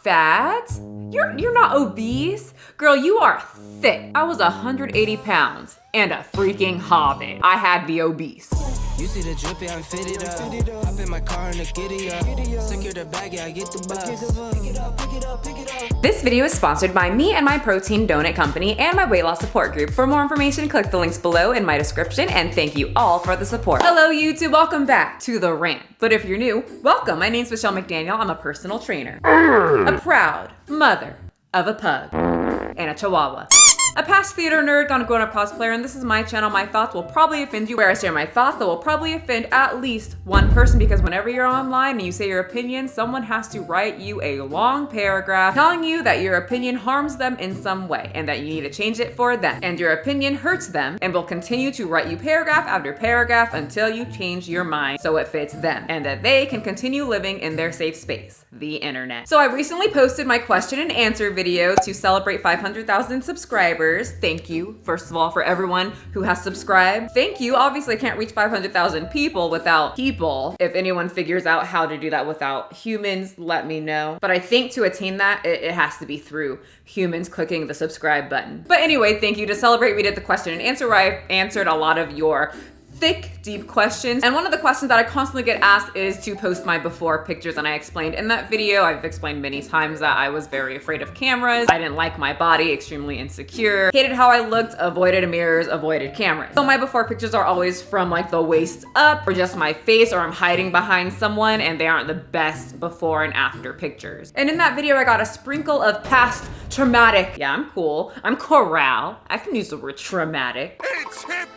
fat. You're not obese. Girl, you are thick. I was 180 pounds and a freaking hobbit. I had the obese. You see the drippy, I'm fitted up. Hop in my car and the giddy up. Secure the bag, yeah, I get the bus. Pick it up, pick it up, pick it up. This video is sponsored by me and my protein donut company and my weight loss support group. For more information, click the links below in my description, and thank you all for the support. Hello YouTube, welcome back to The Rant. But if you're new, welcome. My name's Michelle McDaniel. I'm a personal trainer. A proud mother of a pug and a chihuahua. A past theater nerd gone grown-up cosplayer, and this is my channel. My thoughts will probably offend you, where I share my thoughts that will probably offend at least one person, because whenever you're online and you say your opinion, someone has to write you a long paragraph telling you that your opinion harms them in some way and that you need to change it for them. And your opinion hurts them and will continue to write you paragraph after paragraph until you change your mind so it fits them and that they can continue living in their safe space, the internet. So I recently posted my question and answer video to celebrate 500,000 subscribers. Thank you, first of all, for everyone who has subscribed. Thank you. Obviously, I can't reach 500,000 people without people. If anyone figures out how to do that without humans, let me know. But I think to attain that, it has to be through humans clicking the subscribe button. But anyway, thank you. To celebrate, we did the question and answer where I answered a lot of your thick, deep questions. And one of the questions that I constantly get asked is to post my before pictures. And I explained in that video, I've explained many times that I was very afraid of cameras. I didn't like my body, extremely insecure, hated how I looked, avoided mirrors, avoided cameras. So my before pictures are always from like the waist up, or just my face, or I'm hiding behind someone, and they aren't the best before and after pictures. And in that video, I got a sprinkle of past traumatic, yeah, I'm cool, I'm corral, I can use the word traumatic. It's hip!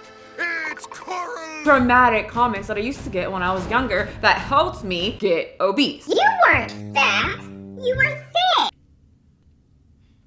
It's coral! Dramatic comments that I used to get when I was younger that helped me get obese. You weren't fat, you were thick.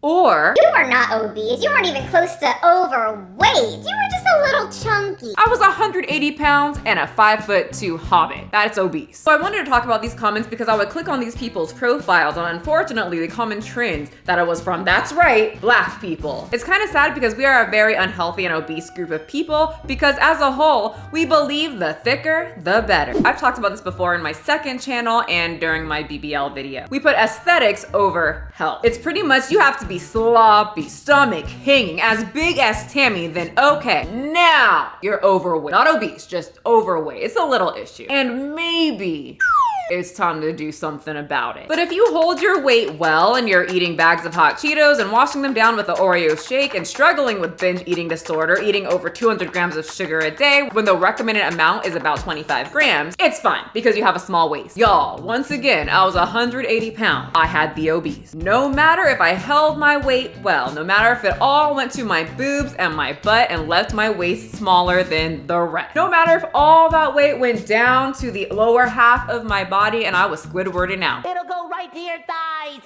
Or You were not obese, you weren't even close to overweight. You were just a little chunky. I was 180 pounds and a 5'2" hobbit. That's obese. So I wanted to talk about these comments because I would click on these people's profiles, and unfortunately the common trend that it was from, that's right, black people. It's kind of sad because we are a very unhealthy and obese group of people, because as a whole, we believe the thicker, the better. I've talked about this before in my second channel and during my BBL video. We put aesthetics over health. It's pretty much, you have to be sloppy, stomach hanging, as big as Tammy, then okay, now you're overweight. Not obese, just overweight. It's a little issue. And maybe it's time to do something about it. But if you hold your weight well and you're eating bags of hot Cheetos and washing them down with an Oreo shake and struggling with binge eating disorder, eating over 200 grams of sugar a day when the recommended amount is about 25 grams, it's fine because you have a small waist. Y'all, once again, I was 180 pounds. I had the obese. No matter if I held my weight well, no matter if it all went to my boobs and my butt and left my waist smaller than the rest. No matter if all that weight went down to the lower half of my body and I was Squidwarding out. It'll go right to your thighs.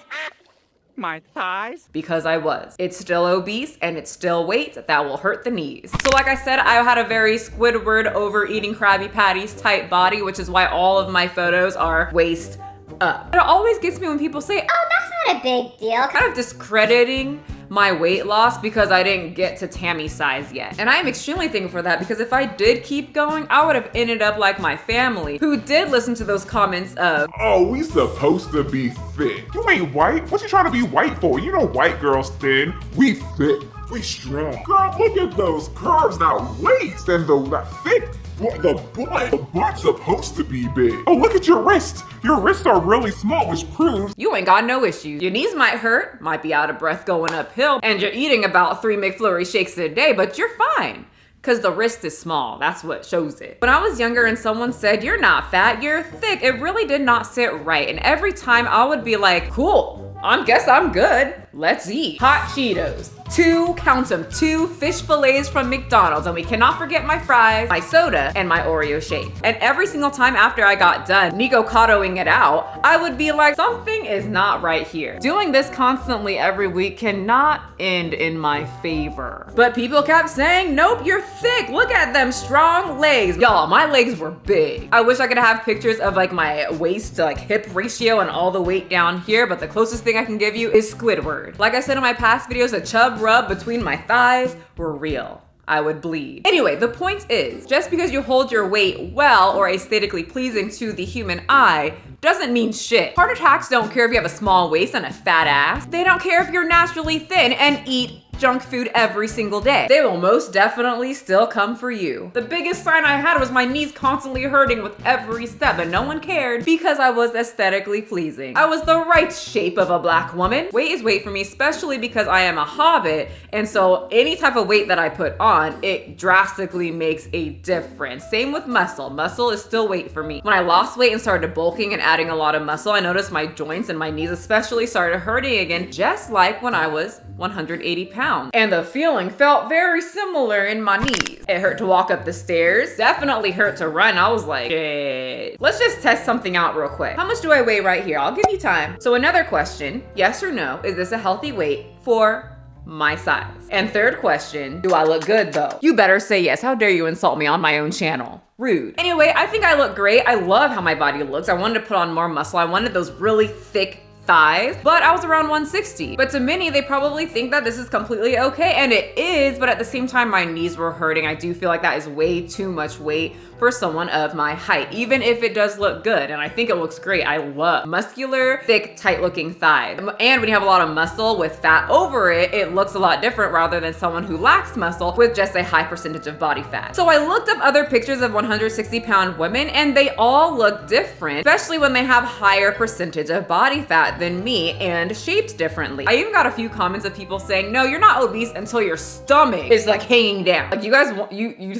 My thighs? Because I was. It's still obese and it's still weight that will hurt the knees. So like I said, I had a very Squidward overeating Krabby Patties type body, which is why all of my photos are waist up. It always gets me when people say, Oh, that's not a big deal. kind of discrediting my weight loss because I didn't get to Tammy's size yet. And I am extremely thankful for that, because if I did keep going, I would have ended up like my family, who did listen to those comments of, Oh, we supposed to be thick. You ain't white. What you trying to be white for? You know white girls thin. We thick. We strong. Girl, look at those curves, that waist, and that thick. The butt. The butt's supposed to be big. Oh, look at your wrists. Your wrists are really small, which proves you ain't got no issues. Your knees might hurt, might be out of breath going uphill, and you're eating about 3 McFlurry shakes a day, but you're fine. Because the wrist is small, that's what shows it. When I was younger and someone said, you're not fat, you're thick, it really did not sit right. And every time I would be like, cool, I guess I'm good. Let's eat. Hot Cheetos. 2, count them, 2 fish fillets from McDonald's, and we cannot forget my fries, my soda, and my Oreo shake. And every single time after I got done Nico Cottoing it out, I would be like, something is not right here. Doing this constantly every week cannot end in my favor. But people kept saying, nope, you're thick. Look at them strong legs. Y'all, my legs were big. I wish I could have pictures of like my waist to like hip ratio and all the weight down here, but the closest thing I can give you is Squidward. Like I said in my past videos, the chub rub between my thighs were real. I would bleed. Anyway, the point is, just because you hold your weight well or aesthetically pleasing to the human eye doesn't mean shit. Heart attacks don't care if you have a small waist and a fat ass. They don't care if you're naturally thin and eat junk food every single day. They will most definitely still come for you. The biggest sign I had was my knees constantly hurting with every step, and no one cared because I was aesthetically pleasing. I was the right shape of a black woman. Weight is weight for me, especially because I am a hobbit, and so any type of weight that I put on, it drastically makes a difference. Same with muscle. Muscle is still weight for me. When I lost weight and started bulking and adding a lot of muscle, I noticed my joints and my knees especially started hurting again, just like when I was 180 pounds. And the feeling felt very similar in my knees. It hurt to walk up the stairs, definitely hurt to run. I was like, shit. Let's just test something out real quick. How much do I weigh right here? I'll give you time. So another question, yes or no, is this a healthy weight for my size? And third question, do I look good though? You better say yes. How dare you insult me on my own channel? Rude. Anyway, I think I look great. I love how my body looks. I wanted to put on more muscle. I wanted those really thick thighs, but I was around 160. But to many, they probably think that this is completely okay, and it is, but at the same time, my knees were hurting. I do feel like that is way too much weight for someone of my height, even if it does look good, and I think it looks great. I love muscular, thick, tight-looking thighs. And when you have a lot of muscle with fat over it, it looks a lot different rather than someone who lacks muscle with just a high percentage of body fat. So I looked up other pictures of 160-pound women, and they all look different, especially when they have higher percentage of body fat than me and shaped differently. I even got a few comments of people saying, no, you're not obese until your stomach is like hanging down. Like you guys, you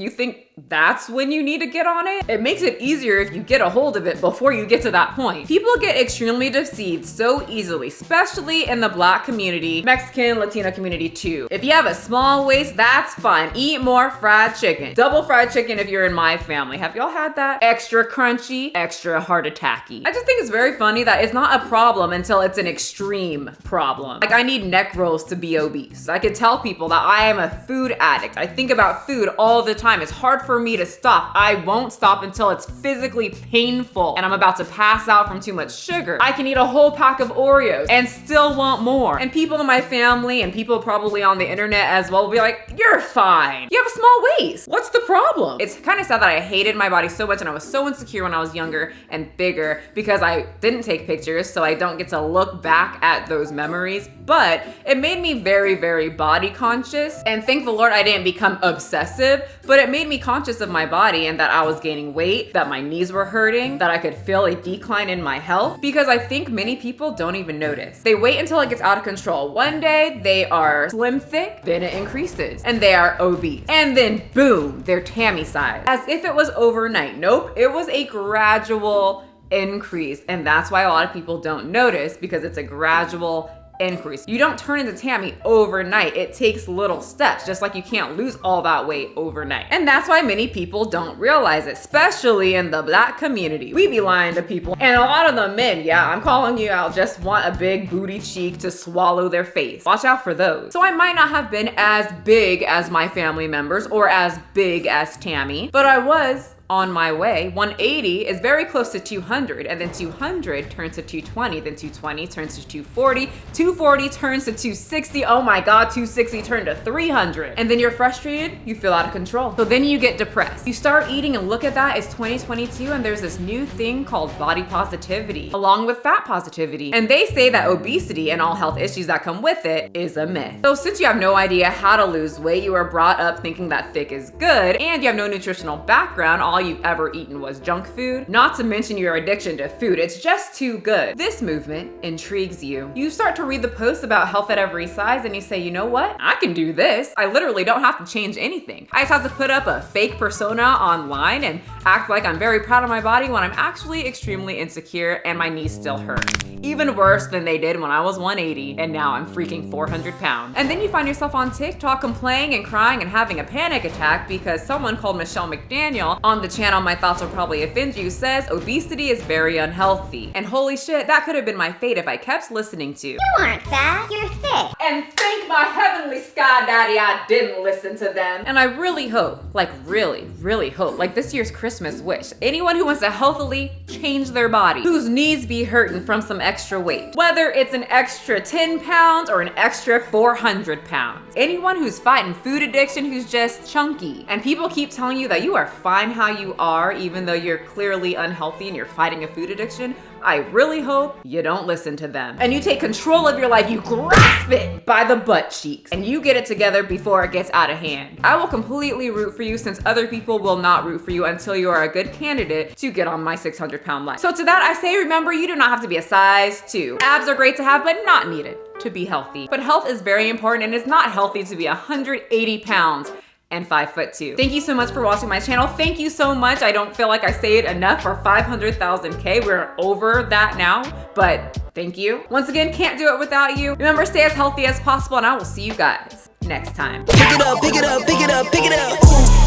think that's when you need to get on it? It makes it easier if you get a hold of it before you get to that point. People get extremely deceived so easily, especially in the Black community, Mexican, Latino community too. If you have a small waist, that's fine. Eat more fried chicken. Double fried chicken if you're in my family. Have y'all had that? Extra crunchy, extra heart attacky. I just think it's very funny that it's not a problem until it's an extreme problem. Like I need neck rolls to be obese. I could tell people that I am a food addict. I think about food all the time. It's hard for me to stop. I won't stop until it's physically painful and I'm about to pass out from too much sugar. I can eat a whole pack of Oreos and still want more. And people in my family and people probably on the internet as well will be like, you're fine. You have a small waist. What's the problem? It's kind of sad that I hated my body so much and I was so insecure when I was younger and bigger because I didn't take pictures, so I don't get to look back at those memories. But it made me very, very body conscious, and thank the Lord I didn't become obsessive, but it made me conscious of my body and that I was gaining weight, that my knees were hurting, that I could feel a decline in my health, because I think many people don't even notice. They wait until it gets out of control. One day they are slim thick, then it increases, and they are obese. And then boom, they're Tammy size. As if it was overnight. Nope, it was a gradual increase, and that's why a lot of people don't notice, because it's a gradual increase. You don't turn into Tammy overnight. It takes little steps, just like you can't lose all that weight overnight. And that's why many people don't realize it, especially in the Black community. We be lying to people. And a lot of the men, yeah, I'm calling you out, just want a big booty cheek to swallow their face. Watch out for those. So I might not have been as big as my family members or as big as Tammy, but I was on my way. 180 is very close to 200, and then 200 turns to 220, then 220 turns to 240, 240 turns to 260, oh my god, 260 turned to 300. And then you're frustrated, you feel out of control. So then you get depressed. You start eating and look at that, it's 2022 and there's this new thing called body positivity, along with fat positivity. And they say that obesity and all health issues that come with it is a myth. So since you have no idea how to lose weight, you were brought up thinking that thick is good, and you have no nutritional background, all you've ever eaten was junk food, not to mention your addiction to food, it's just too good. This movement intrigues you. You start to read the posts about health at every size and you say, you know what? I can do this. I literally don't have to change anything. I just have to put up a fake persona online and act like I'm very proud of my body when I'm actually extremely insecure and my knees still hurt. Even worse than they did when I was 180 and now I'm freaking 400 pounds. And then you find yourself on TikTok complaining and crying and having a panic attack because someone called Michelle McDaniel on the channel My Thoughts Will Probably Offend You says obesity is very unhealthy. And holy shit, that could have been my fate if I kept listening to. You aren't fat, you're thick. And thank my heavenly sky daddy I didn't listen to them. And I really hope, like really hope, like this year's Christmas wish, anyone who wants to healthily change their body, whose knees be hurting from some extra weight, whether it's an extra 10 pounds or an extra 400 pounds. Anyone who's fighting food addiction, who's just chunky. And people keep telling you that you are fine how you are, even though you're clearly unhealthy and you're fighting a food addiction, I really hope you don't listen to them. And you take control of your life, you grasp it by the butt cheeks, and you get it together before it gets out of hand. I will completely root for you, since other people will not root for you until you are a good candidate to get on my 600-pound life. So to that I say, remember, you do not have to be a size 2. Abs are great to have, but not needed to be healthy. But health is very important, and it's not healthy to be 180 pounds and 5'2". Thank you so much for watching my channel. Thank you so much. I don't feel like I say it enough for 500,000K. We're over that now, but thank you. Once again, can't do it without you. Remember, stay as healthy as possible, and I will see you guys next time. Pick it up, pick it up, pick it up, pick it up.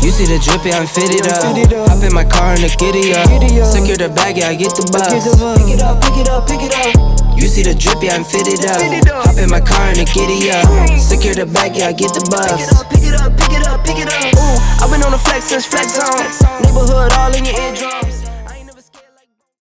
You see the drippy, I'm fitted up. Hop in my car and the giddy up. Secure the bag, yeah, I get the bus. Pick it up, pick it up, pick it up. You see the drippy, I'm fitted up. Hop in my car and the giddy up. Secure the bag, yeah, I get the bus. Pick it up, pick it up, pick it up, pick it up. Ooh, I've been on the flex since flex on. Neighborhood all in your eardrums.